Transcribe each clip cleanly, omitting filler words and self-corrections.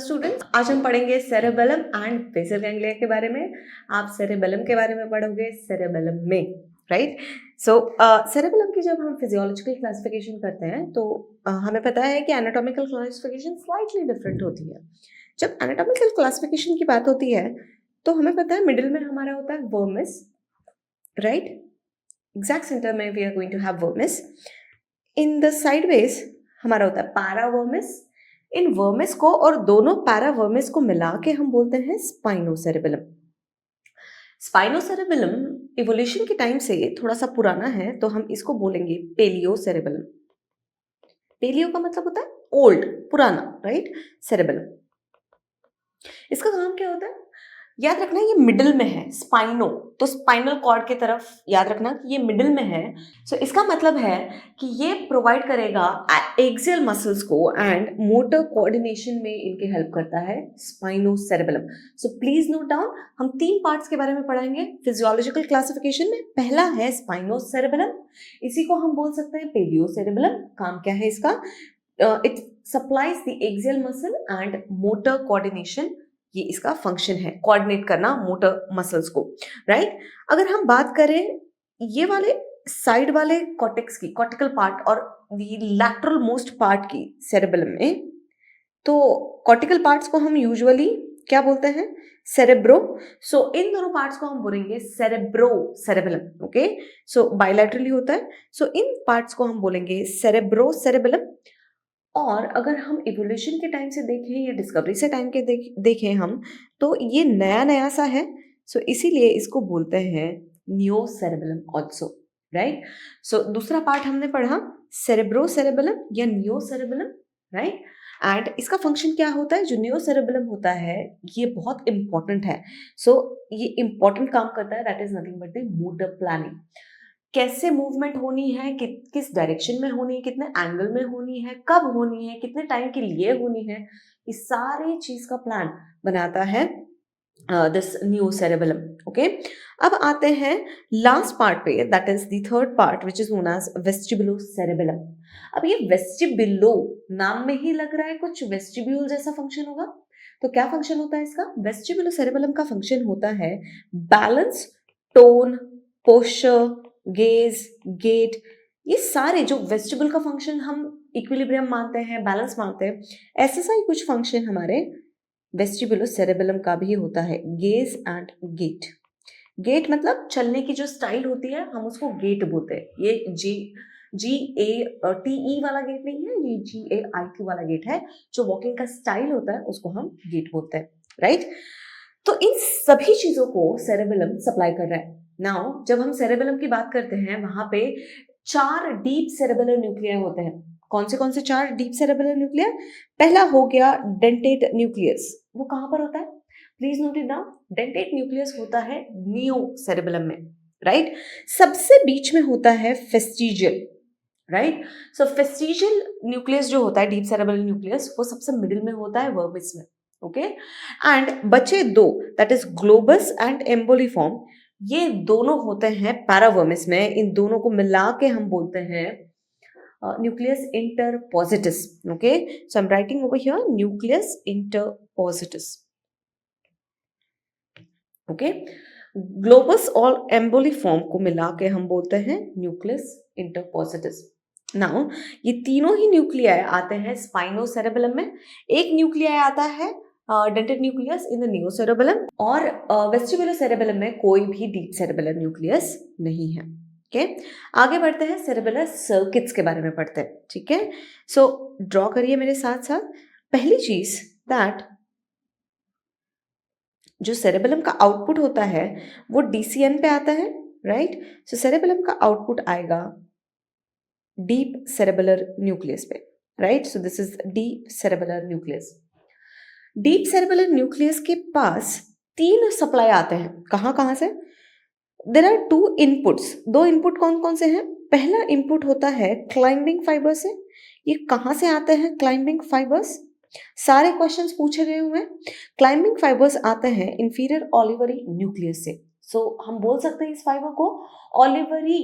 Students, आज हम पढ़ेंगे सेरेबेलम एंड बेसल गैंग्लिया के बारे में। आप सेरेबेलम के बारे में पढ़ोगे सेरेबेलम में, राइट। सो सेरेबेलम की जब हम फिजियोलॉजिकल क्लासिफिकेशन करते हैं तो हमें पता है कि एनाटॉमिकल क्लासिफिकेशन स्लाइटली डिफरेंट होती है। जब एनाटॉमिकल क्लासिफिकेशन की बात होती है तो हमें पता है मिडिल में हमारा होता है वर्मिस, राइट। एग्जैक्ट सेंटर में we are going to have vermis. In the sideways हमारा होता है पैरावर्मिस। इन वर्मिस को और दोनों पैरावर्मिस को मिला के हम बोलते हैं स्पाइनोसेरेबेलम। स्पाइनोसेरेबेलम इवोल्यूशन के टाइम से थोड़ा सा पुराना है तो हम इसको बोलेंगे पेलियोसेरेबेलम। पेलियो का मतलब होता है ओल्ड, पुराना, राइट। सेरेबेलम, इसका काम क्या होता है? याद रखना ये मिडिल में है, स्पाइनो तो स्पाइनल कॉर्ड की तरफ याद रखना कि ये मिडिल में है। सो इसका मतलब है कि ये प्रोवाइड करेगा एक्सियल मसल्स को एंड मोटर कोऑर्डिनेशन में इनके हेल्प करता है स्पाइनोसेरेबेलम। सो प्लीज नोट डाउन, हम 3 पार्ट्स के बारे में पढ़ाएंगे फिजियोलॉजिकल क्लासिफिकेशन में। पहला है स्पाइनोसेरेबेलम, इसी को हम बोल सकते हैं पेलियोसेरेबेलम। काम क्या है इसका? It supplies the axial muscle and motor coordination. ये इसका फंक्शन है, कोऑर्डिनेट करना मोटर मसल्स को, राइट। अगर हम बात करें ये वाले साइड वाले कॉर्टेक्स की, कॉर्टिकल पार्ट और दी लैटरल मोस्ट पार्ट की सेरेबेलम में, तो कॉर्टिकल पार्ट्स को हम यूजुअली क्या बोलते हैं? सेरेब्रो। सो इन दोनों पार्ट्स को हम बोलेंगे सेरेब्रो सेरेबेलम, ओके। सो बायलैटरली होता है, सो इन पार्ट्स को हम बोलेंगे सेरेब्रो सेरेबेलम। और अगर हम इवोल्यूशन के टाइम से देखें या डिस्कवरी से टाइम के देखें हम, तो ये नया नया सा है। सो इसीलिए इसको बोलते हैं न्यू सेरेबेलम ऑल्सो, राइट। सो दूसरा पार्ट हमने पढ़ा सेरेब्रो सेरेबेलम या न्यू सेरेबेलम, राइट। एंड इसका फंक्शन क्या होता है? जो न्यू सेरेबेलम होता है ये बहुत इंपॉर्टेंट है। सो ये इंपॉर्टेंट काम करता है, that is nothing but the motor planning. कैसे मूवमेंट होनी है, किस डायरेक्शन में होनी है, कितने एंगल में होनी है, कब होनी है, कितने टाइम के लिए होनी है, इस सारी चीज का प्लान बनाता है दिस न्यू सेरेबेलम, ओके। अब आते हैं लास्ट पार्ट पे, that is the third part which is known as vestibulo cerebellum. अब ये वेस्टिबुलो नाम में ही लग रहा है कुछ वेस्टिब्यूल जैसा फंक्शन होगा, तो क्या फंक्शन होता है इसका? वेस्टिबुलो सेरेबेलम का फंक्शन होता है balance, tone, posture, gaze, gait. ये सारे जो वेस्टिबल का फंक्शन हम इक्विलिब्रियम मानते हैं, बैलेंस मानते हैं, ऐसे सा ही कुछ फंक्शन हमारे वेस्टिबुलो सेरेबेलम का भी होता है, गेज एंड गेट। गेट मतलब चलने की जो स्टाइल होती है हम उसको गेट बोलते हैं। ये GATE वाला गेट नहीं है, ये GAIT वाला गेट है। जो वॉकिंग का स्टाइल होता है उसको हम गेट बोलते हैं, राइट। तो इन सभी चीजों को सेरेबेलम सप्लाई कर रहा है। नाउ जब हम सेरेबेलम की बात करते हैं वहां पे 4 डीप सेरेबेलर न्यूक्लिया होते हैं। कौन से 4 डीप सेरेबेलर न्यूक्लिया? पहला हो गया डेंटेट न्यूक्लियस। वो कहां पर होता है? Please note it down. Dentate nucleus होता है नियो सेरेबेलम में, राइट। सबसे बीच में होता है फेस्टिजियल, राइट। सो फेस्टिजियल न्यूक्लियस जो होता है, डीप सेरेबेलर न्यूक्लियस, वो सबसे मिडिल में होता है वर्मिस में, ओके। एंड बचे 2, दैट इज ग्लोबस एंड एम्बोलिफॉर्म। ये दोनों होते हैं पैरावर्मिस में। इन दोनों को मिला के हम बोलते हैं nucleus interpositus, okay. So I am writing over here nucleus interpositus, okay. Globus और एम्बोलिफॉर्म को मिला के हम बोलते हैं न्यूक्लियस इंटरपोजिटस। नाउ ये तीनों ही न्यूक्लियाई आते हैं स्पाइनोसेरेबेलम में। एक न्यूक्लियाई आता है डेंटेट न्यूक्लियस इन द नियोसेरेबेलम, और वेस्टिबुलो सेरेबेलम में कोई भी डीप सेरेबेलर न्यूक्लियस नहीं है, ओके। आगे बढ़ते हैं, सेरेबेलर सर्किट्स के बारे में पढ़ते हैं, ठीक है। सो ड्रॉ करिए मेरे साथ साथ। पहली चीज दैट जो सेरेबेलम का आउटपुट होता है वो DCN पे आता है, राइट। सो सेरेबेलम का आउटपुट आएगा डीप सेरेबेलर न्यूक्लियस पे, right. So this is deep cerebellar nucleus. Deep cerebellar nucleus के पास 3 सप्लाई आते हैं। कहाँ कहाँ से? There are 2 inputs. 2 इनपुट कौन कौन से हैं? पहला इनपुट होता है क्लाइंबिंग फाइबर से। ये कहाँ से आते हैं क्लाइंबिंग फाइबर्स? सारे क्वेश्चंस पूछे गए हुए हैं। क्लाइंबिंग फाइबर्स आते हैं इंफीरियर ऑलिवरी न्यूक्लियस से। सो हम बोल सकते हैं इस फाइबर को ऑलिवरी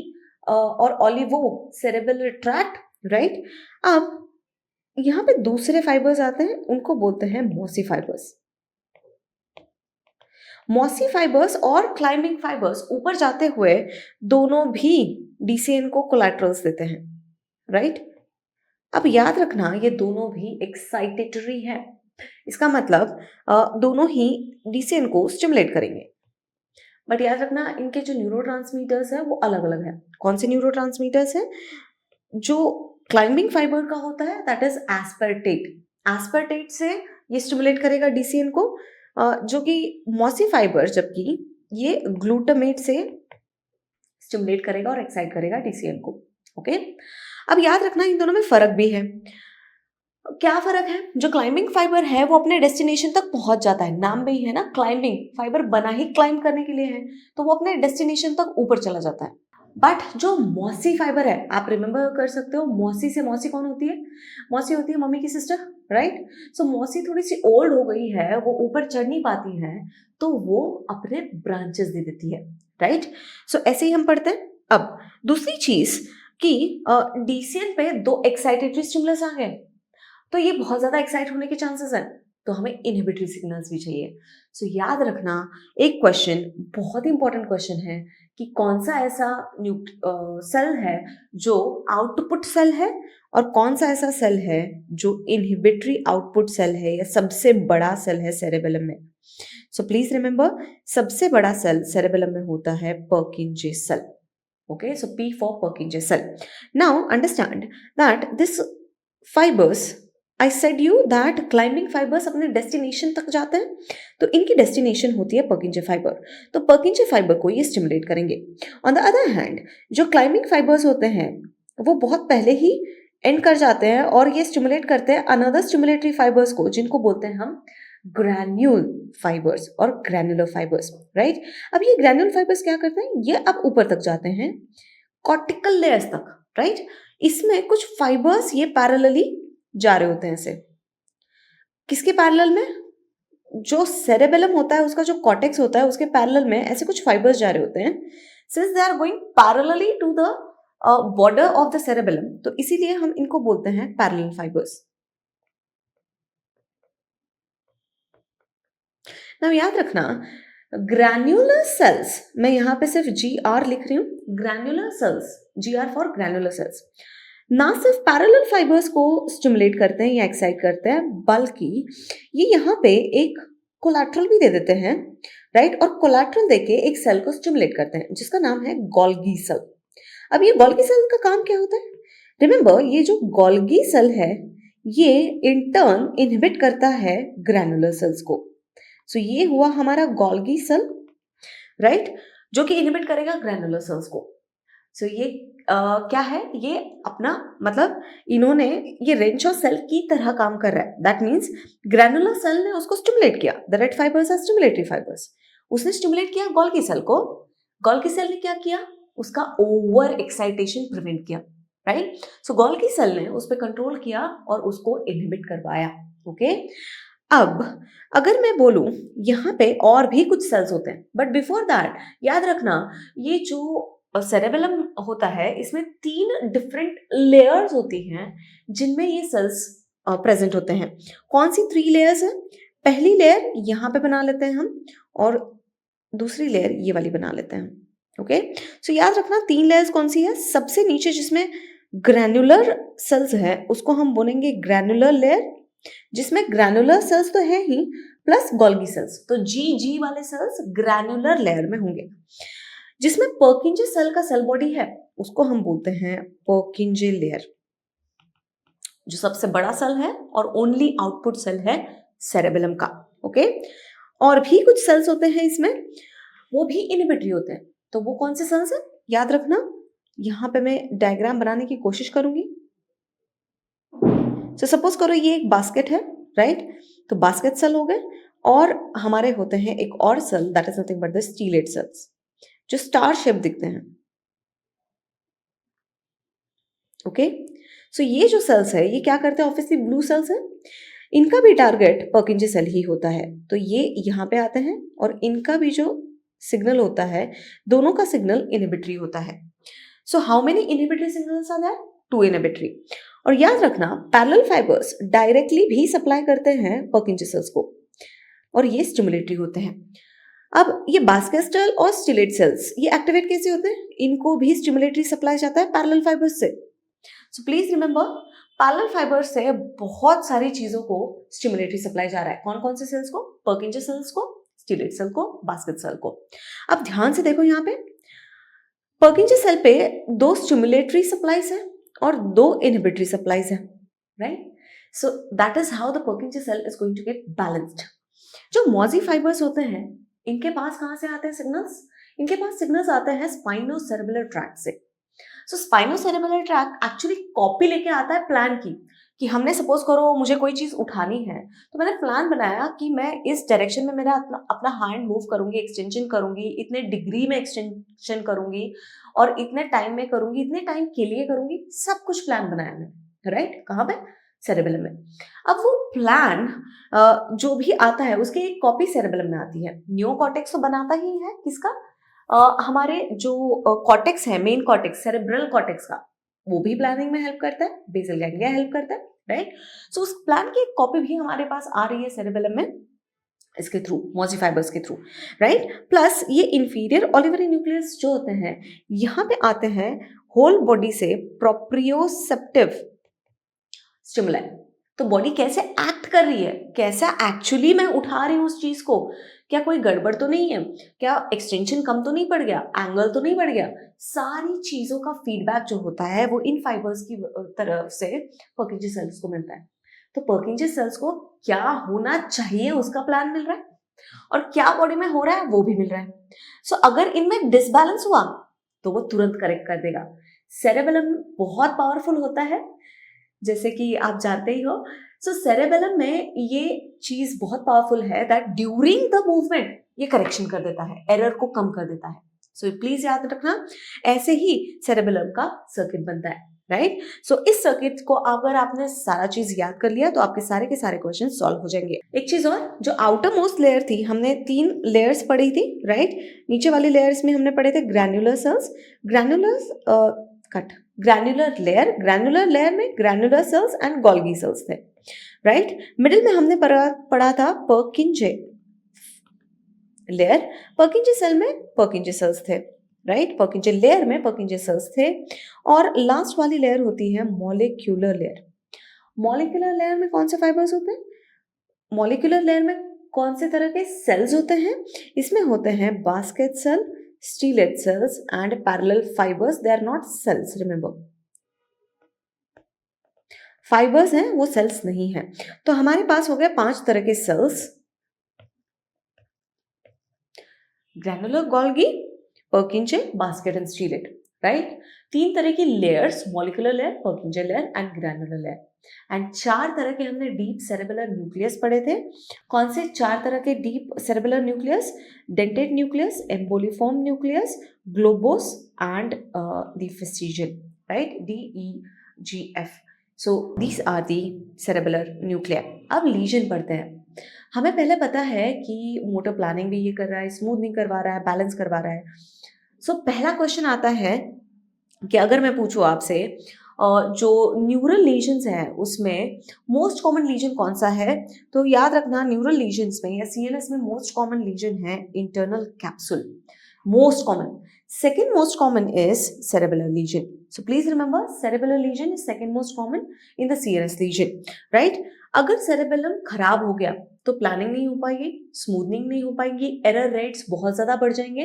और ऑलिवो सेरेबेलर ट्रैक्ट, राइट। अब यहाँ पे दूसरे फाइबर्स आते हैं, उनको बोलते हैं मॉसी फाइबर्स। मॉसी फाइबर्स और क्लाइंबिंग फाइबर्स ऊपर जाते हुए दोनों भी डीसीएन को कोलैटरल्स देते हैं, राइट। अब याद रखना ये दोनों भी एक्साइटेटरी है, इसका मतलब दोनों ही डीसीएन को स्टिमुलेट करेंगे। बट याद रखना इनके जो न्यूरोट्रांसमीटर्स है वो अलग अलग है। कौन से न्यूरोट्रांसमीटर्स है? जो क्लाइंबिंग फाइबर का होता है दैट इज एस्पर्टेट। एस्पर्टेट से ये स्टिमुलेट करेगा डीसीएन को, जो कि मॉसी फाइबर जबकि ये ग्लूटामेट से स्टिमुलेट करेगा और एक्साइट करेगा डीसीएन को। ओके, अब याद रखना इन दोनों में फर्क भी है। क्या फर्क है? जो क्लाइंबिंग फाइबर है वो अपने डेस्टिनेशन तक पहुंच जाता है, नाम में ही है ना, क्लाइंबिंग फाइबर बना ही क्लाइंब करने के लिए है, तो वो अपने डेस्टिनेशन तक ऊपर चला जाता है। बट जो मॉसी फाइबर है, आप रिमेंबर कर सकते हो मॉसी से, मॉसी कौन होती है? मॉसी होती है मम्मी की सिस्टर, राइट। सो मॉसी थोड़ी सी ओल्ड हो गई है, वो ऊपर चढ़ नहीं पाती है, तो वो अपने ब्रांचेस दे देती है, राइट। सो ऐसे ही हम पढ़ते हैं। अब दूसरी चीज कि डीसीएन पे दो एक्साइटेटरी स्टिमुलस आ गए, तो ये बहुत ज्यादा एक्साइट होने के चांसेस हैं, तो हमें इनहिबिटरी सिग्नल्स भी चाहिए। सो याद रखना एक क्वेश्चन, बहुत ही इंपॉर्टेंट क्वेश्चन है कि कौन सा ऐसा सेल है जो आउटपुट सेल है और कौन सा ऐसा सेल है जो इनहिबिटरी आउटपुट सेल है या सबसे बड़ा सेल है सेरेबेलम में। सो प्लीज रिमेंबर, सबसे बड़ा सेल सेरेबेलम में होता है Purkinje cell. Okay, so P for Purkinje cell. Now understand that this fibers, I said you that climbing fibers अपने डेस्टिनेशन तक जाते हैं, तो इनकी डेस्टिनेशन होती है पर्किंजे फाइबर, तो पर्किंजे फाइबर को ये स्टिमुलेट करेंगे। ऑन द अदर हैंड जो क्लाइंबिंग फाइबर्स होते हैं वो बहुत पहले ही एंड कर जाते हैं और ये स्टिमुलेट करते हैं अनदर स्टिमुलेटरी फाइबर्स को, जिनको बोलते हैं हम ग्रैन्यूल फाइबर्स और ग्रैनुलर फाइबर्स, राइट। अब ये ग्रैन्यूल फाइबर्स क्या करते हैं? ये अब ऊपर तक जाते हैं कॉर्टिकल लेयर्स तक, राइट। इसमें कुछ फाइबर्स ये पैरेलली जा रहे होते हैं ऐसे, किसके पैरेलल में? जो सेरेबेलम होता है उसका जो कॉर्टेक्स होता है उसके पैरेलल में ऐसे कुछ फाइबर्स जा रहे होते हैं, since they are going parallelly to the border of the cerebellum, तो इसीलिए हम इनको बोलते हैं पैरेलल फाइबर्स। नाउ याद रखना ग्रैन्युलर सेल्स, मैं यहां पे सिर्फ GR लिख रही हूं, granular cells, GR for granular cells, ना सिर्फ पैरेलल फाइबर्स को स्टिमुलेट करते हैं या एक्साइट करते हैं, बल्कि ये यहाँ पे एक कोलैटरल भी दे देते हैं, राइट। और कोलैटरल देके एक सेल को स्टिमुलेट करते हैं जिसका नाम है गोल्गी सेल। अब ये गोल्गी सेल का काम क्या होता है? रिमेंबर, ये जो गोल्गी सेल है ये इन टर्न इनहिबिट करता है ग्रैनुलर सेल्स को। सो ये हुआ हमारा गोल्गी सेल, राइट, जो कि इनहिबिट करेगा ग्रैनुलर सेल्स को। सो ये क्या है? ये अपना मतलब इन्होंने ये रेंचो सेल की तरह काम कर रहा है। दैट मीन्स ग्रैनुलर सेल ने उसको स्टिमुलेट किया, the red fibres are stimulatory fibres, उसने स्टिमुलेट किया गोल्गी सेल को। गोल्गी सेल ने क्या किया? उसका ओवर एक्साइटेशन प्रिवेंट किया, राइट। सो गोल्गी सेल ने उस पर कंट्रोल किया और उसको इनहिबिट करवाया। ओके, अब अगर मैं बोलूं यहाँ पे और भी कुछ सेल्स होते हैं, बट बिफोर दैट याद रखना ये जो सेरेबेलम होता है इसमें 3 डिफरेंट लेयर्स होती हैं जिनमें ये सेल्स प्रेजेंट होते हैं। कौन सी 3 लेयर्स हैं? पहली लेयर यहाँ पे बना लेते हैं हम, और दूसरी लेयर ये वाली बना लेते हैं। ओके, सो याद रखना 3 लेयर्स कौन सी है? सबसे नीचे जिसमें ग्रैनुलर सेल्स है उसको हम बोलेंगे ग्रैनुलर लेयर, जिसमें ग्रैनुलर सेल्स तो है ही प्लस गोल्गी सेल्स, तो जी वाले सेल्स ग्रैनुलर लेयर में होंगे। जिसमें पर्किंजे सेल का सेल बॉडी है उसको हम बोलते हैं पर्किंजे लेयर, जो सबसे बड़ा सेल है और ओनली आउटपुट सेल है सेरेबेलम का। ओके, और भी कुछ सेल्स होते हैं इसमें, वो भी इनहिबिटरी होते हैं, तो वो कौन से सेल्स हैं? याद रखना, यहां पे मैं डायग्राम बनाने की कोशिश करूंगी। सो सपोज करो ये एक बास्केट है, राइट, तो बास्केट सेल हो गए, और हमारे होते हैं एक और cell that is nothing but the stellate cells, जो स्टार शेप दिखते हैं। ओके, सो ये जो सेल्स है ये क्या करते हैं? ऑब्वियसली ब्लू सेल्स है, इनका भी टारगेट पर्किंजे सेल ही होता है, तो ये यहाँ पे आते हैं और इनका भी जो सिग्नल होता है, दोनों का सिग्नल इनहिबिटरी होता है। So how many inhibitory signals are there? 2 inhibitory. और याद रखना पैरेलल फाइबर्स डायरेक्टली भी सप्लाई करते हैं पर्किंजे सेल्स को और ये स्टिमुलेटरी होते हैं। अब ये बास्केट और स्टिलेट सेल्स ये एक्टिवेट कैसे होते हैं? इनको भी स्टिमुलेटरी सप्लाई जाता है पैरेलल फाइबर्स से। So please remember parallel fibres से बहुत सारी चीजों को स्टिमुलेटरी सप्लाई जा रहा है। कौन कौन से सेल्स को? पर्किंजे सेल्स को, स्टिलेट सेल को, बास्केट सेल को। अब ध्यान से देखो यहाँ पे पर्किंजे सेल पे 2 स्टिमुलेटरी सप्लाईज है और 2 इनहिबिटरी सप्लाईज है, right? So that is how the Purkinje cell is going to get balanced. जो मॉजी फाइबर्स होते हैं इनके पास कहां से आते हैं सिग्नल्स? इनके पास सिग्नल्स आते हैं स्पाइनोसेरेब्रल ट्रैक्ट से। सो स्पाइनोसेरेब्रल ट्रैक्ट एक्चुअली कॉपी लेके आता है प्लान की, कि हमने सपोज करो मुझे कोई चीज उठानी है तो मैंने प्लान बनाया कि मैं इस डायरेक्शन में मेरा अपना हैंड मूव करूंगी, एक्सटेंशन करूंगी, इतने डिग्री में एक्सटेंशन करूंगी और इतने टाइम में करूंगी, इतने टाइम के लिए करूंगी, सब कुछ प्लान बनाया मैंने, राइट? कहाँ पे? सेरेबेलम में। अब वो प्लान जो भी आता है उसकी एक कॉपी सेरेबेलम में आती है। नियोकॉर्टेक्स तो बनाता ही है किसका? हमारे जो कॉर्टेक्स है, मेन कॉर्टेक्स, सेरेब्रल कॉर्टेक्स का, वो भी प्लानिंग में हेल्प करता है, बेसल गैंग्लिया हेल्प करता है, राइट? सो उस प्लान की एक कॉपी भी हमारे पास आ रही है सेरेबेलम में, इसके थ्रू, मॉजी फाइबर्स के थ्रू, राइट? प्लस ये इंफीरियर ऑलिवरी न्यूक्लियस जो होते हैं यहाँ पे आते हैं होल बॉडी से प्रोप्रियोसेप्टिव स्टिमुलाई। तो बॉडी कैसे एक्ट कर रही है, कैसा एक्चुअली मैं उठा रही हूँ उस चीज को, क्या कोई गड़बड़ तो नहीं है, क्या एक्सटेंशन कम तो नहीं पड़ गया, एंगल तो नहीं बढ़ गया, सारी चीजों का फीडबैक जो होता है वो इन फाइबर्स की तरफ से पर्किंजे सेल्स को मिलता है। तो पर्किंजे सेल्स को क्या होना चाहिए उसका प्लान मिल रहा है और क्या बॉडी में हो रहा है वो भी मिल रहा है। सो अगर इनमें डिसबैलेंस हुआ तो वो तुरंत करेक्ट कर देगा। सेरेबेलम बहुत पावरफुल होता है, जैसे कि आप जानते ही हो। सो सेरेबेलम में ये चीज बहुत पावरफुल है दैट ड्यूरिंग द मूवमेंट ये करेक्शन कर देता है, एरर को कम कर देता है। सो प्लीज याद रखना, ऐसे ही सेरेबेलम का सर्किट बनता है, राइट? सो इस सर्किट को अगर आपने सारा चीज याद कर लिया तो आपके सारे के सारे क्वेश्चन सॉल्व हो जाएंगे। एक चीज और, जो आउटर मोस्ट लेयर थी, हमने 3 लेयर्स पढ़ी थी, राइट? नीचे वाली लेयर्स में हमने पढ़े थे ग्रैन्युलर सेल्स, ग्रैन्युलर लेयर में granular cells and Golgi cells थे, राइट? मिडिल में हमने पढ़ा था पर्किंजे लेयर, पर्किंजे सेल में पर्किंजे सेल्स थे, राइट? पर्किंजे लेयर में पर्किंजे सेल्स थे। और लास्ट वाली लेयर होती है मॉलिक्यूलर लेयर। मॉलिक्यूलर लेयर में कौन से फाइबर्स होते हैं? मॉलिक्यूलर लेयर में कौन से तरह के सेल्स होते हैं? इसमें होते हैं basket cell, stellate cells and parallel fibres. They are not cells, remember, fibres हैं वो सेल्स नहीं है। तो हमारे पास हो गए 5 तरह के cells, granular, Golgi, Purkinje, basket and stellate, right? 3 तरह की layers, molecular layer, Purkinje layer and granular layer. And 4 तरह के हमने डीप सेरेबेलर न्यूक्लियस पढ़े थे। कौन से 4 तरह के deep cerebellar nucleus? Dentate nucleus, emboliform nucleus, globose and the fastigial, right? DEGF। So these are the cerebellar nuclear. अब लीजन पढ़ते हैं। हमें पहले पता है कि मोटर प्लानिंग भी ये कर रहा है, स्मूथनिंग करवा रहा है, बैलेंस करवा रहा है। सो पहला क्वेश्चन आता है कि अगर मैं पूछूं आपसे जो न्यूरल लीजन्स हैं उसमें मोस्ट कॉमन लीजन कौन सा है, तो याद रखना न्यूरल लीजन्स में या CNS में मोस्ट कॉमन लीजन है internal capsule, most common. Second most common is cerebellar lesion. So please remember, cerebellar lesion is second most common in the CNS lesion, right? अगर cerebellum खराब हो गया तो planning नहीं हो पाएगी, स्मूथनिंग नहीं हो पाएगी, एरर रेट्स बहुत ज्यादा बढ़ जाएंगे,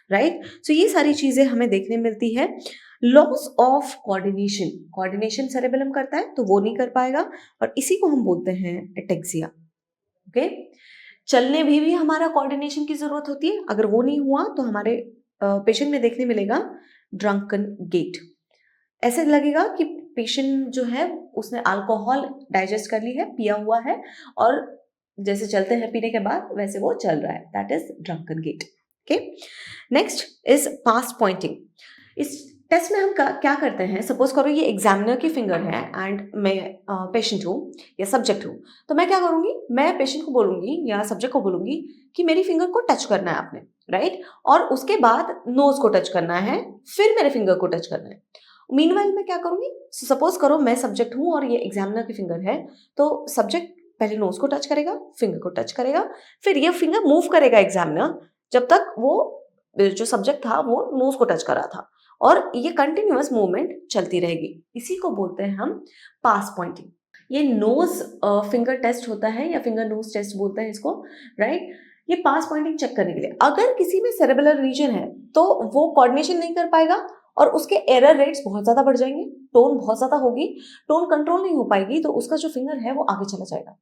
राइट? सो ये सारी चीजें हमें देखने मिलती है। लॉस ऑफ कोऑर्डिनेशन सेरेबेलम करता है तो वो नहीं कर पाएगा और इसी को हम बोलते हैं एटेक्सिया, ओके? चलने भी हमारा कोऑर्डिनेशन की जरूरत होती है, अगर वो नहीं हुआ तो हमारे पेशेंट में देखने मिलेगा ड्रंकन गेट। ऐसे लगेगा कि पेशेंट जो है उसने अल्कोहल डाइजेस्ट कर ली है, पिया हुआ है और जैसे चलते हैं पीने के बाद वैसे वो चल रहा है, that is drunken gait, okay? Next is past pointing. इस टेस्ट में हम क्या करते हैं, सपोज करो ये एग्जामिनर की फिंगर है एंड मैं पेशेंट हूँ या सब्जेक्ट हूँ, तो मैं क्या करूँगी, मैं पेशेंट को बोलूँगी या सब्जेक्ट को बोलूँगी कि मेरी फिंगर को टच करना है आपने, राइट? और उसके बाद नोज को टच करना है, फिर मेरे फिंगर को टच करना है। मीनवाइल मैं क्या करूंगी, सपोज करो मैं सब्जेक्ट हूं और ये एग्जामिनर की फिंगर है, तो सब्जेक्ट पहले नोज को टच करेगा, फिंगर को टच करेगा, फिर ये फिंगर मूव करेगा एग्जामिनर जब तक वो जो सब्जेक्ट था वो नोज को टच कर रहा था, और ये कंटिन्यूअस मूवमेंट चलती रहेगी। इसी को बोलते हैं हम पास पॉइंटिंग। ये नोज फिंगर टेस्ट होता है या फिंगर नोज टेस्ट बोलते हैं इसको, राइट। ये पास पॉइंटिंग चेक करने के लिए, अगर किसी में सेरेब्रल रीजन है तो वो कोऑर्डिनेशन नहीं कर पाएगा और उसके एरर रेट्स बहुत ज्यादा बढ़ जाएंगे, टोन बहुत ज्यादा होगी, टोन कंट्रोल नहीं हो पाएगी, तो उसका जो फिंगर है वो आगे चला जाएगा।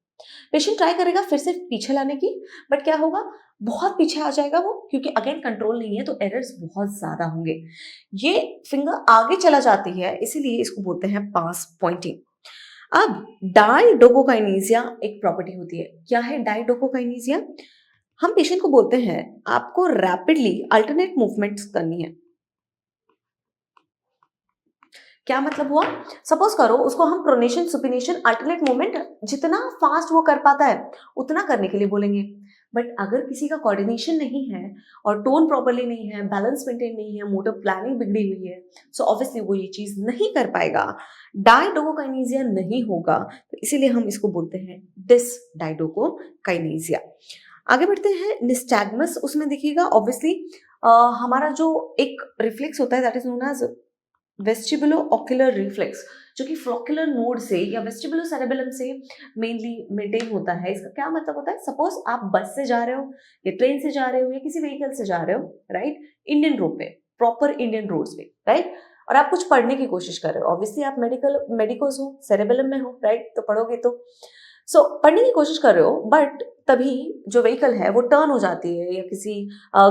पेशेंट ट्राई करेगा फिर से पीछे लाने की, बट क्या होगा, बहुत पीछे आ जाएगा वो, क्योंकि अगेन कंट्रोल नहीं है तो एरर्स बहुत ज्यादा होंगे। ये फिंगर आगे चला जाती है, इसीलिए इसको बोलते हैं पास पॉइंटिंग। अब डाइडोकोकाइनेसिया एक प्रॉपर्टी होती है। क्या है डाइडोकोकाइनेसिया? हम पेशेंट को बोलते हैं आपको रैपिडली अल्टरनेट मूवमेंट्स करनी है। क्या मतलब हुआ, सपोज करो उसको हम प्रोनेशन सुपिनेशन अल्टरनेट मूवमेंट जितना फास्ट वो कर पाता है उतना करने के लिए बोलेंगे। बट अगर किसी का कोऑर्डिनेशन नहीं है और टोन प्रॉपर्ली नहीं है, बैलेंस मेंटेन नहीं है, मोटर प्लानिंग बिगड़ी हुई है, सो ऑब्वियसली वो ये चीज नहीं कर पाएगा, डाइडोकोकाइनेसिया नहीं होगा, तो इसीलिए हम इसको बोलते हैं डिस डाइडोकोकाइनेसिया। आगे बढ़ते हैं, निस्टैग्मस। उसमें देखिएगा ऑब्वियसली हमारा जो एक रिफ्लेक्स होता है that is known as vestibulo ocular reflex, जो कि फ्लोक्युलर नोड से या वेस्टिबुलो सेरेबेलम से मेनली मेंटेन होता है। इसका क्या मतलब होता है, सपोज आप बस से जा रहे हो या ट्रेन से जा रहे हो या किसी व्हीकल से जा रहे हो, राइट, इंडियन रोड पे, प्रॉपर इंडियन रोड्स पे, राइट, और आप कुछ पढ़ने की कोशिश कर रहे हो, ऑब्वियसली आप मेडिकोस हो, सेरेबेलम में हो, राइट, तो पढ़ोगे तो पढ़ने की कोशिश कर रहे हो, बट तभी जो व्हीकल है वो टर्न हो जाती है या किसी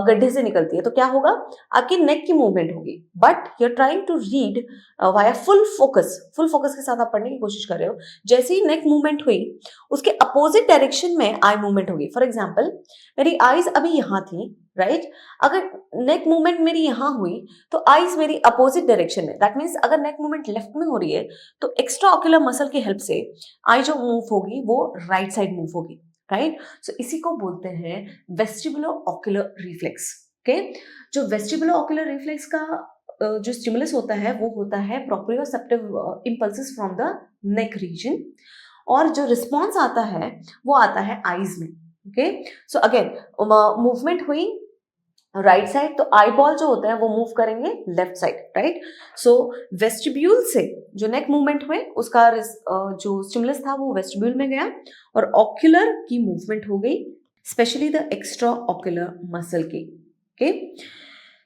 गड्ढे से निकलती है, तो क्या होगा, आपकी नेक की मूवमेंट होगी, but you are trying to read via full focus के साथ आप पढ़ने की कोशिश कर रहे हो। जैसे ही नेक मूवमेंट हुई उसके अपोजिट डायरेक्शन में आई मूवमेंट होगी। फॉर एग्जाम्पल मेरी आईज अभी यहाँ थी, राइट, अगर नेक मूवमेंट मेरी यहाँ हुई तो आईज मेरी अपोजिट डायरेक्शन में, दैट मीन्स अगर नेक मूवमेंट लेफ्ट में हो रही है तो एक्स्ट्रा ऑक्यूलर मसल की हेल्प से आई जो मूव होगी वो राइट साइड मूव होगी, राइट। सो इसी को बोलते हैं वेस्टिबुलो ऑक्यूलर रिफ्लेक्स। ओके, जो वेस्टिबुलो ऑक्यूलर रिफ्लेक्स का जो स्टिमुलस होता है वो होता है proprioceptive impulses from the neck region, और जो रिस्पॉन्स आता है वो आता है आईज में। ओके, सो अगेन मूवमेंट हुई राइट साइड तो आई बॉल जो होता है वो मूव करेंगे लेफ्ट साइड, राइट। सो वेस्टिब्यूल से जो नेक मूवमेंट हुए उसका जो स्टिमुलस था वो वेस्टिब्यूल में गया और ऑक्यूलर की मूवमेंट हो गई, specially the extra ocular muscle की। ओके,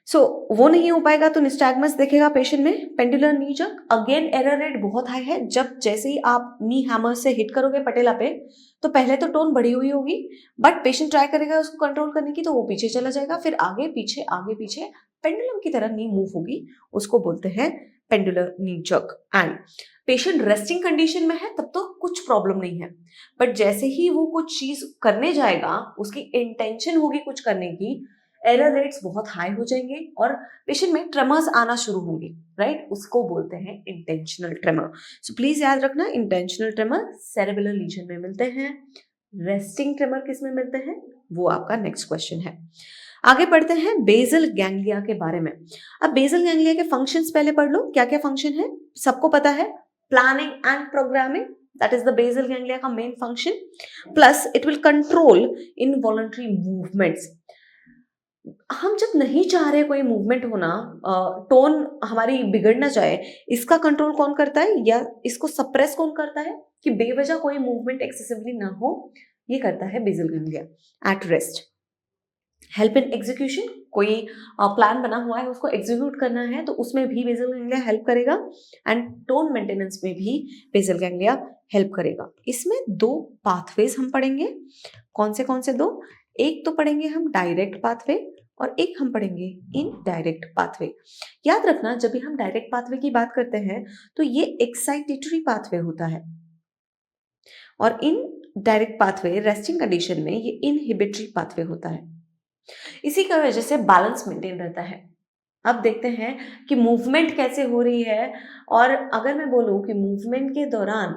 वो नहीं हो पाएगा तो निस्टैग्मस देखेगा पेशेंट में। Pendular knee jerk, again error rate बहुत हाई है। जब जैसे ही आप नी हैमर से हिट करोगे पटेला पे तो पहले तो टोन बढ़ी हुई होगी, बट पेशेंट ट्राई करेगा उसको कंट्रोल करने की तो वो पीछे चला जाएगा, फिर आगे पीछे पेंडुलम की तरह नी मूव होगी, उसको बोलते हैं pendular knee jerk. And patient resting condition में है तब तो कुछ प्रॉब्लम नहीं है, बट जैसे ही वो कुछ चीज करने जाएगा, उसकी इंटेंशन होगी कुछ करने की, एरर रेट्स बहुत हाई हो जाएंगे और पेशेंट में ट्रेमर्स आना शुरू होंगे, राइट, उसको बोलते हैं इंटेंशनल ट्रेमर। सो प्लीज याद रखना, इंटेंशनल ट्रेमर सेरेब्रल लीजन में मिलते हैं, रेस्टिंग ट्रेमर किस में मिलते हैं, वो आपका नेक्स्ट क्वेश्चन है। आगे पढ़ते हैं बेसल गैंग्लिया के बारे में। अब बेसल गैंग्लिया के फंक्शंस पहले पढ़ लो, क्या क्या फंक्शन है सबको पता है, planning and programming, that is the basal ganglia का main function, plus it will control involuntary movements. हम जब नहीं चाह रहे कोई मूवमेंट होना, टोन हमारी बिगड़ ना जाए, इसका कंट्रोल कौन करता है या इसको सप्रेस कौन करता है कि बेवजह कोई मूवमेंट एक्सेसिवली ना हो, ये करता है basal ganglia. At rest, help in execution, कोई प्लान बना हुआ है उसको एग्जीक्यूट करना है तो उसमें भी बेसल गैंग्लिया हेल्प करेगा, एंड टोन मेंटेनेंस में भी बेसल गैंग्लिया हेल्प करेगा। इसमें दो पाथवेज हम पढ़ेंगे, कौन से दो, एक तो पढ़ेंगे हम डायरेक्ट पाथवे और एक हम पढ़ेंगे इनडायरेक्ट पाथवे। याद रखना जब भी हम डायरेक्ट पाथवे की बात करते हैं तो ये एक्साइटेटरी पाथवे होता है, और in direct pathway resting condition में ये इनहिबिटरी पाथवे होता है। इसी की वजह से बैलेंस मेंटेन रहता है। अब देखते हैं कि मूवमेंट कैसे हो रही है, और अगर मैं बोलूं कि मूवमेंट के दौरान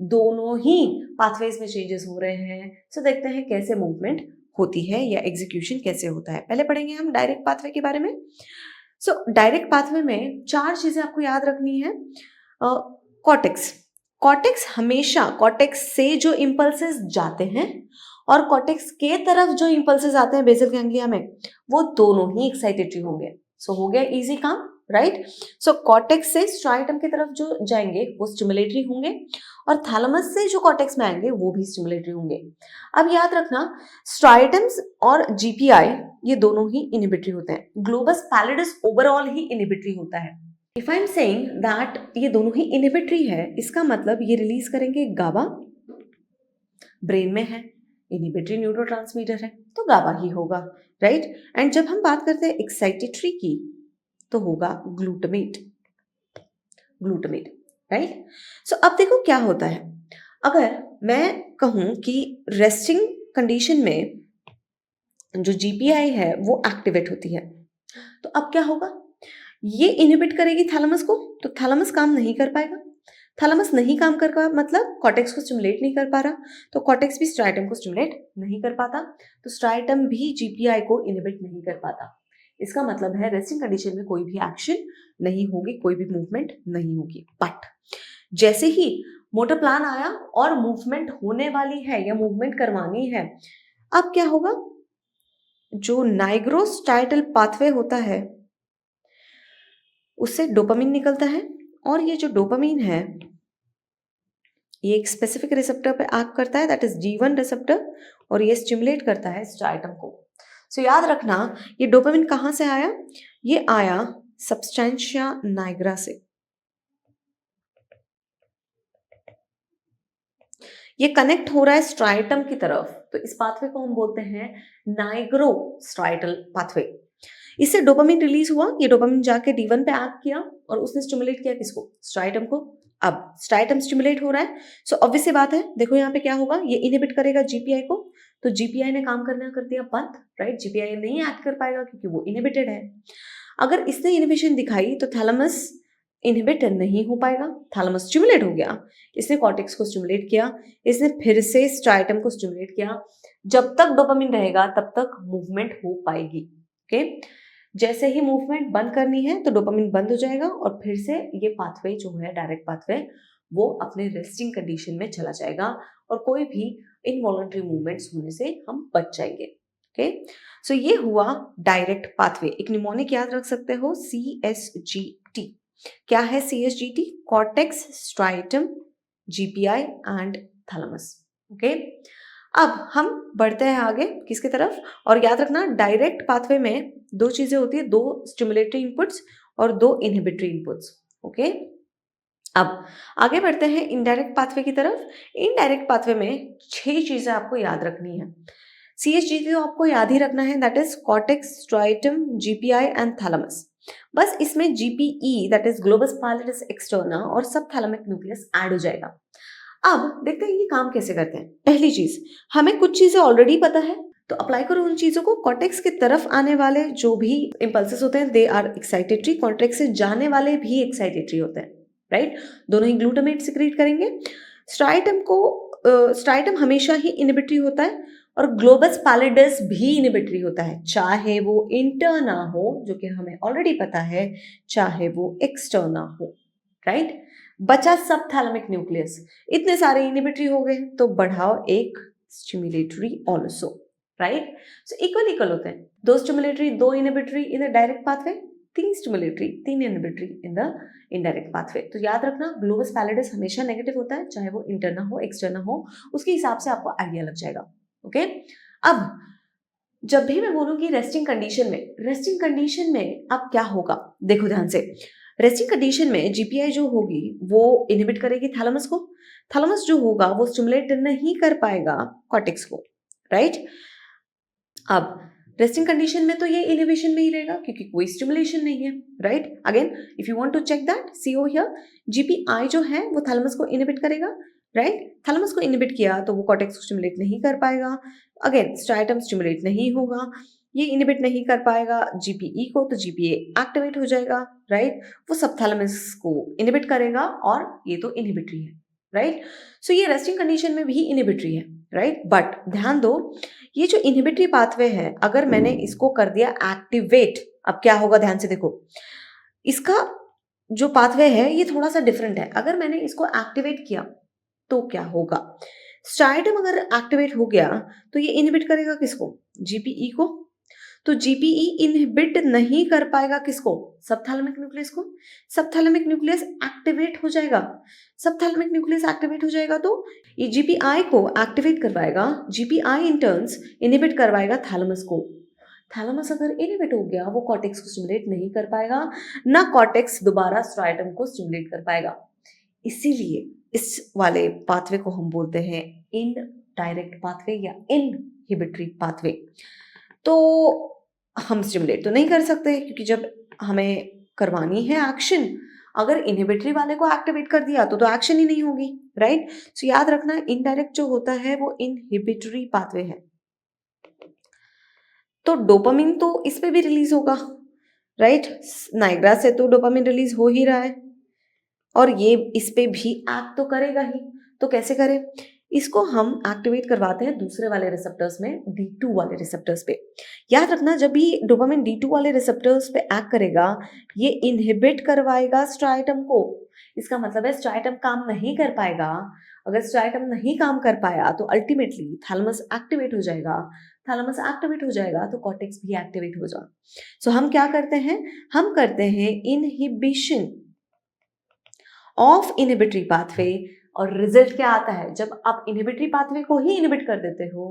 दोनों ही पाथवेज में चेंजेस हो रहे हैं, तो देखते हैं कैसे मूवमेंट होती है या एग्जीक्यूशन कैसे होता है। पहले पढ़ेंगे हम डायरेक्ट पाथवे के बारे में। सो डायरेक्ट पाथवे में 4 चीजें आपको याद रखनी है। कॉर्टेक्स, कॉर्टेक्स हमेशा कॉर्टेक्स से जो इम्पल्सेस जाते हैं और कॉर्टेक्स के तरफ जो इम्पल्सेस आते हैं बेसल गैंग्लिया में, वो दोनों ही एक्साइटेटरी होंगे। सो हो गया इजी काम, राइट। सो कॉर्टेक्स से स्ट्राइटम की तरफ जो जाएंगे वो स्टिमुलेटरी होंगे और थैलेमस से जो कॉर्टेक्स में आएंगे वो भी स्टिमुलेटरी होंगे। अब याद रखना स्ट्राइटम्स और जीपीआई ये दोनों ही इनहिबिटरी होते हैं। ग्लोबस पैलिडिस ओवरऑल ही इनहिबिटरी होता है। If I am saying that ये दोनों ही इनहिबिटरी है, इसका मतलब ये रिलीज करेंगे गाबा, ब्रेन में है, इनहिबिटरी न्यूरोट्रांसमीटर है तो गाबा ही होगा, राइट। एंड जब हम बात करते हैं एक्साइटेटरी की तो होगा ग्लूटामेट, ग्लूटामेट, राइट। सो अब देखो क्या होता है, अगर मैं कहूं कि रेस्टिंग कंडीशन में जो जीपीआई है वो एक्टिवेट होती है, तो अब क्या होगा, ये इनहिबिट करेगी थैलेमस को, तो थैलेमस काम नहीं कर पाएगा। थैलेमस नहीं काम कर पा मतलब कॉर्टेक्स को स्टिमुलेट नहीं कर पा रहा, तो कॉर्टेक्स भी स्ट्राइटम को स्टिमुलेट नहीं कर पाता, तो स्ट्राइटम भी जीपीआई को इनहिबिट नहीं कर पाता। इसका मतलब है रेस्टिंग कंडीशन में कोई भी एक्शन नहीं होगी, कोई भी मूवमेंट नहीं होगी। बट जैसे ही मोटर प्लान आया और मूवमेंट होने वाली है या मूवमेंट करवानी है, अब क्या होगा, जो नाइग्रोस्टाइटल पाथवे होता है उससे डोपामिन निकलता है और ये जो डोपामिन है ये एक स्पेसिफिक रिसेप्टर पे एक्ट करता है, दैट इज G1 रिसेप्टर, और ये स्टिमुलेट करता है स्ट्राइटम को। सो याद रखना ये डोपामिन कहां से आया, ये आया सब्सटेंशिया नाइग्रा से। ये कनेक्ट हो रहा है स्ट्राइटम की तरफ, तो इस पाथवे को हम बोलते हैं नाइग्रोस्ट्राइटल पाथवे। इससे डोपामिन रिलीज हुआ, ये डोपामिन जाके D1 पे एक्ट किया और उसने स्टिमुलेट किया किसको, स्ट्राइटम को। अब स्ट्राइटम स्टिमुलेट हो रहा है, सो ऑब्वियस सी बात है, देखो यहाँ पे क्या होगा, ये इनहिबिट करेगा जीपीआई को, तो जीपीआई ने काम करना कर दिया बंद, राइट। जीपीआई नहीं एक्ट कर पाएगा क्योंकि वो इनहिबिटेड है। अगर इसने इनहिबिशन दिखाई तो थैलेमस इनहिबिट नहीं हो पाएगा, थैलेमस स्टिमुलेट हो गया, इसने कॉर्टेक्स को स्टिमुलेट किया, इसने फिर से स्ट्राइटम को स्टिमुलेट किया। जब तक डोपामिन रहेगा तब तक मूवमेंट हो पाएगी, ओके। जैसे ही मूवमेंट बंद करनी है तो डोपामिन बंद हो जाएगा और फिर से ये पाथवे जो है डायरेक्ट पाथवे वो अपने रेस्टिंग कंडीशन में चला जाएगा और कोई भी इनवॉलंटरी मूवमेंट्स होने से हम बच जाएंगे, ओके। सो ये हुआ डायरेक्ट पाथवे। एक निमोनिक याद रख सकते हो, CSGT। क्या है CSGT? Cortex, striatum, GPI and thalamus, okay. अब हम बढ़ते हैं आगे किसकी तरफ, और याद रखना डायरेक्ट पाथवे में 2 चीजें होती है, 2 स्टिमुलेटरी इनपुट्स और 2 इनहिबिटरी इनपुट्स, ओके। अब आगे बढ़ते हैं इनडायरेक्ट पाथवे की तरफ। इनडायरेक्ट पाथवे में 6 चीजें आपको याद रखनी है। CSGT तो आपको याद ही रखना है, that is cortex, striatum, GPI and thalamus. बस इसमें GPE that is globus pallidus externa और सब थैलेमिक न्यूक्लियस ऐड हो जाएगा। अब देखते हैं ये काम कैसे करते हैं। पहली चीज, हमें कुछ चीजें ऑलरेडी पता है तो अप्लाई करो उन चीजों को। कॉर्टेक्स की तरफ आने वाले जो भी इंपल्सेस होते हैं दे आर एक्साइटेटरी, कॉर्टेक्स से जाने वाले भी एक्साइटेटरी होते हैं, राइट। दोनों ही ग्लूटामेट सिक्रीट करेंगे। स्ट्राइटम हमेशा ही इनहिबिटरी होता है और ग्लोबस पैलिडिस भी इनहिबिटरी होता है, चाहे वो इंटरना हो जो कि हमें ऑलरेडी पता है, चाहे वो एक्सटर्ना हो, राइट। बचा सब थैलेमिक न्यूक्लियस, इतने सारे इनहिबिटरी हो गए तो बढ़ाओ एक stimulatory also, right. So equal होते हैं, 2 stimulatory 2 inhibitory in the direct pathway, 3 stimulatory 3 inhibitory in the indirect pathway. तो याद रखना ग्लोबस पैलिडिस हमेशा नेगेटिव होता है, चाहे वो इंटरना हो एक्सटर्ना हो, उसके हिसाब से आपको आइडिया लग जाएगा, ओके। अब जब भी मैं बोलूंगी रेस्टिंग कंडीशन में अब क्या होगा, देखो ध्यान से। रेस्टिंग कंडीशन में जीपीआई जो होगी वो इनहिबिट करेगी थैलेमस को, थैलेमस जो होगा वो स्टिमुलेट नहीं कर पाएगा कॉर्टेक्स को, राइट। अब रेस्टिंग कंडीशन में तो ये इनहिबिशन में ही रहेगा क्योंकि कोई स्टिमुलेशन नहीं है, right. Again if you want to check that, see oh here, GPI जो है वो थैलेमस को इनहिबिट करेगा, राइट। थैलेमस को इनहिबिट किया तो वो कॉर्टेक्स को स्टिमुलेट नहीं कर पाएगा। अगेन स्ट्राइटम स्टिमुलेट नहीं होगा, ये इनहिबिट नहीं कर पाएगा जीपीई को, तो जीपीए एक्टिवेट हो जाएगा, राइट। वो सब थैलेमस को इनहिबिट करेगा और ये तो इनहिबिटरी है, राइट। सो ये रेस्टिंग कंडीशन में भी इनहिबिटरी है, राइट। बट ध्यान दो, ये जो इनहिबिटरी पाथवे है अगर मैंने इसको कर दिया एक्टिवेट अब क्या होगा ध्यान से देखो, इसका जो पाथवे है ये थोड़ा सा डिफरेंट है। अगर मैंने इसको एक्टिवेट किया तो क्या होगा, स्ट्राइटम अगर एक्टिवेट हो गया तो ये इनहिबिट करेगा किसको, जीपीई को। तो जीपीई इनहिबिट नहीं कर पाएगा किसको, सबथैलेमिक न्यूक्लियस को। सबथैलेमिक न्यूक्लियस एक्टिवेट हो जाएगा। सबथैलेमिक न्यूक्लियस एक्टिवेट हो जाएगा तो ये जीपीआई को एक्टिवेट करवाएगा, जीपीआई इन टर्न्स इनहिबिट करवाएगा थैलेमस को। थैलेमस अगर इनहिबिट हो गया वो कॉर्टेक्स को स्टिमुलेट नहीं कर पाएगा, ना कॉर्टेक्स दोबारा स्ट्राइटम को स्टिमुलेट कर पाएगा। इसीलिए इस वाले पाथवे को हम बोलते हैं इनडायरेक्ट पाथवे या इनहिबिटरी पाथवे। तो हम स्टिमुलेट तो नहीं कर सकते क्योंकि जब हमें करवानी है एक्शन, अगर इनहिबिटरी वाले को एक्टिवेट कर दिया तो एक्शन ही नहीं होगी, राइट। सो याद रखना इनडायरेक्ट जो होता है वो इनहिबिटरी पाथवे है। तो डोपामिन तो इस पे भी रिलीज होगा, राइट। नाइग्रा से तो डोपामिन रिलीज हो ही रहा है और ये इस पे भी एक्ट तो करेगा ही। तो कैसे करें, इसको हम एक्टिवेट करवाते हैं दूसरे वाले रिसेप्टर्स में, D2 वाले रिसेप्टर्स पे। याद रखना जब भी डोपामिन D2 वाले रिसेप्टर्स पे एक्ट करेगा ये इनहिबिट करवाएगा स्ट्राइटम को। इसका मतलब है स्ट्राइटम काम नहीं कर पाएगा। अगर स्ट्राइटम नहीं काम कर पाया तो अल्टीमेटली थैलेमस एक्टिवेट हो जाएगा। थैलेमस एक्टिवेट हो जाएगा तो कॉर्टेक्स भी एक्टिवेट हो जाएगा। सो हम क्या करते हैं, हम करते हैं इनहिबिशन ऑफ इनहिबिटरी पाथवे। और रिजल्ट क्या आता है, जब आप इनहिबिटरी पाथवे को ही इनहिबिट कर देते हो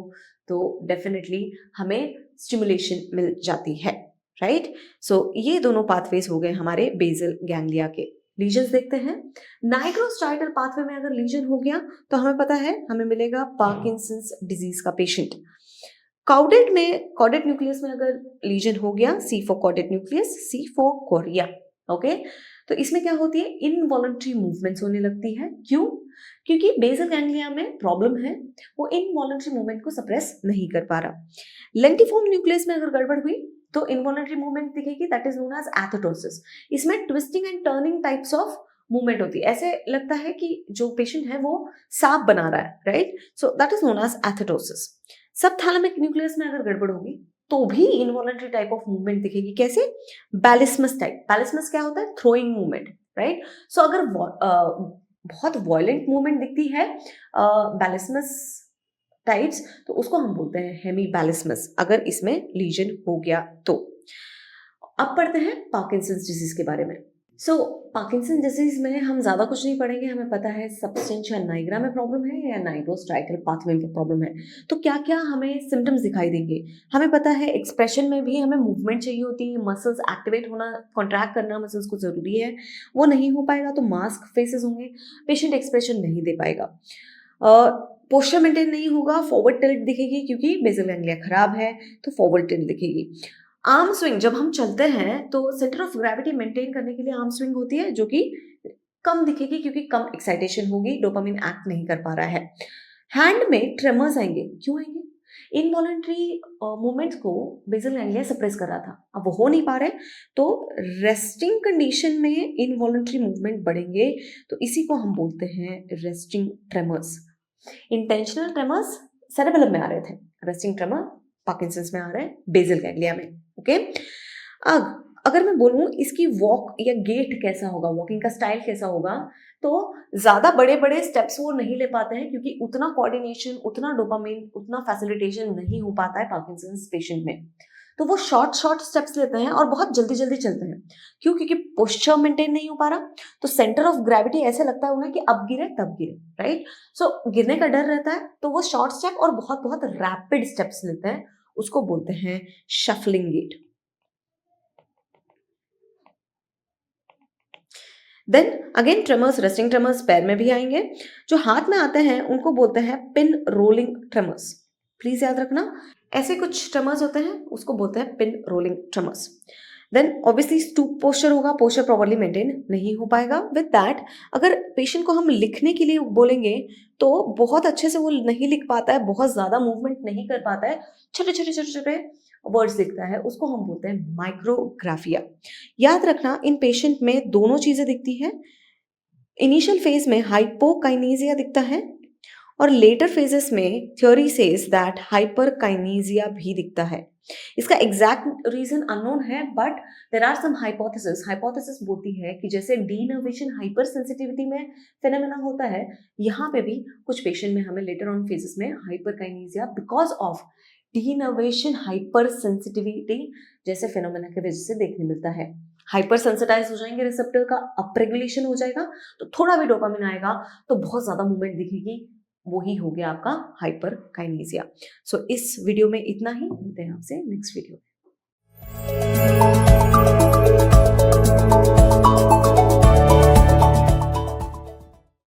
तो डेफिनेटली हमें स्टिमुलेशन मिल जाती है, राइट। सो ये दोनों पाथवेज हो गए हमारे बेसल गैंग्लिया के। लीजन्स देखते हैं। नाइग्रोस्ट्राइडल पाथवे में अगर लीजन हो गया तो हमें पता है हमें मिलेगा पार्किंसंस डिजीज का पेशेंट। कॉर्डेट में, कॉर्डेट न्यूक्लियस में अगर लीजन हो गया, C for caudate nucleus, C for chorea, okay. तो इसमें क्या होती है, इनवॉलंटरी मूवमेंट्स होने लगती है। क्यों, क्योंकि बेसल गैंग्लिया में प्रॉब्लम है, वो इनवॉलंटरी मूवमेंट को सप्रेस नहीं कर पा रहा। लेंटिफॉर्म न्यूक्लियस में अगर गड़बड़ हुई तो इनवॉलंटरी मूवमेंट दिखेगी, that is known as athetosis. इसमें twisting and turning types of movement होती है, ऐसे लगता है कि जो पेशेंट है वो सांप बना रहा है, right. So that is known as athetosis. Subthalamic nucleus में अगर गड़बड़ होगी तो भी इनवॉलंटरी टाइप ऑफ मूवमेंट दिखेगी। कैसे, बैलिस्मस टाइप। बैलिस्मस क्या होता है, थ्रोइंग मूवमेंट, राइट। सो अगर बहुत वॉयलेंट मूवमेंट दिखती है बैलिस्मस टाइप्स तो उसको हम बोलते हैं हेमी बैलिस्मस, अगर इसमें लीजन हो गया तो। अब पढ़ते हैं पार्किंसंस डिजीज के बारे में। सो पार्किंसन डिजीज में हम ज़्यादा कुछ नहीं पढ़ेंगे, हमें पता है सबस्टेंशिया नाइग्रा में प्रॉब्लम है या नाइग्रोस्ट्राइकल पाथवे में प्रॉब्लम है। तो क्या क्या हमें सिम्टम्स दिखाई देंगे, हमें पता है एक्सप्रेशन में भी हमें मूवमेंट चाहिए होती है, मसल्स एक्टिवेट होना, कॉन्ट्रैक्ट करना मसल्स को ज़रूरी है, वो नहीं हो पाएगा तो मास्क फेसेस होंगे, पेशेंट एक्सप्रेशन नहीं दे पाएगा, पोस्चर मेंटेन नहीं होगा, फॉरवर्ड टिल्ट दिखेगी क्योंकि बेसल गैंग्लिया खराब है तो फॉरवर्ड टिल्ट दिखेगी। आर्म स्विंग, जब हम चलते हैं तो सेंटर ऑफ ग्रेविटी मेंटेन करने के लिए आर्म स्विंग होती है जो कि कम दिखेगी क्योंकि कम एक्साइटेशन होगी, डोपामिन एक्ट नहीं कर पा रहा है। हैंड में ट्रेमर्स आएंगे, क्यों आएंगे, इनवॉलंटरी मूवमेंट्स को बेसल गैंग्लिया सप्रेस कर रहा था, अब वो हो नहीं पा रहे तो रेस्टिंग कंडीशन में इनवॉलंटरी मूवमेंट बढ़ेंगे, तो इसी को हम बोलते हैं resting tremors. Intentional tremors cerebellum में आ रहे थे, रेस्टिंग ट्रेमर पार्किंसंस में आ रहे हैं बेसल गैंग्लिया में, ओके। अब अगर मैं बोलूं इसकी वॉक या गेट कैसा होगा, वॉकिंग का स्टाइल कैसा होगा, तो ज्यादा बड़े बड़े स्टेप्स वो नहीं ले पाते हैं क्योंकि उतना कोऑर्डिनेशन, उतना डोपामिन, उतना फैसिलिटेशन नहीं हो पाता है पार्किंसंस पेशेंट में। तो वो शॉर्ट शॉर्ट स्टेप्स लेते हैं और बहुत जल्दी जल्दी चलते हैं। क्यों, क्योंकि पोस्चर मेंटेन नहीं हो पा रहा, तो सेंटर ऑफ ग्रेविटी ऐसे लगता है उन्हें कि अब गिरे तब गिरे, राइट। सो गिरने का डर रहता है तो वो शॉर्ट स्टेप और बहुत बहुत रैपिड स्टेप्स लेते हैं, उसको बोलते हैं shuffling gait. Then again tremors, resting tremors पैर में भी आएंगे, जो हाथ में आते हैं उनको बोलते हैं पिन रोलिंग ट्रेमर्स। प्लीज याद रखना, ऐसे कुछ ट्रेमर्स होते हैं उसको बोलते हैं pin rolling tremors. Then obviously stoop posture होगा, पोस्चर प्रॉपर्ली मेंटेन नहीं हो पाएगा। विद दैट अगर पेशेंट को हम लिखने के लिए बोलेंगे तो बहुत अच्छे से वो नहीं लिख पाता है, बहुत ज्यादा मूवमेंट नहीं कर पाता है, छोटे छोटे छोटे छोटे वर्ड्स लिखता है, उसको हम बोलते हैं माइक्रोग्राफिया। याद रखना इन पेशेंट में दोनों चीजें दिखती है, इनिशियल फेज में हाइपोकाइनेसिया दिखता है और लेटर फेजेस में थ्योरी सेज दैट हाइपरकाइनेसिया भी दिखता है। इसका एग्जैक्ट रीजन अननोन है, but there are some hypothesis बोलती है कि जैसे डीनर्वेशन हाइपर सेंसिटिविटी में फेनोमेना होता है, यहाँ पे भी कुछ पेशेंट में हमें लेटर ऑन फेजेस में hyperkinesia because of denervation hyper sensitivity जैसे फेनोमेना की वजह से देखने मिलता है। हाइपर सेंसिटाइज हो जाएंगे, रिसेप्टर का अपरेगुलेशन हो जाएगा, तो थोड़ा भी डोपामिन आएगा तो बहुत ज्यादा मूवमेंट दिखेगी, वही हो गया आपका हाइपरकाइनेसिया। सो इस वीडियो में इतना ही, मिलते हैं आपसे नेक्स्ट वीडियो में।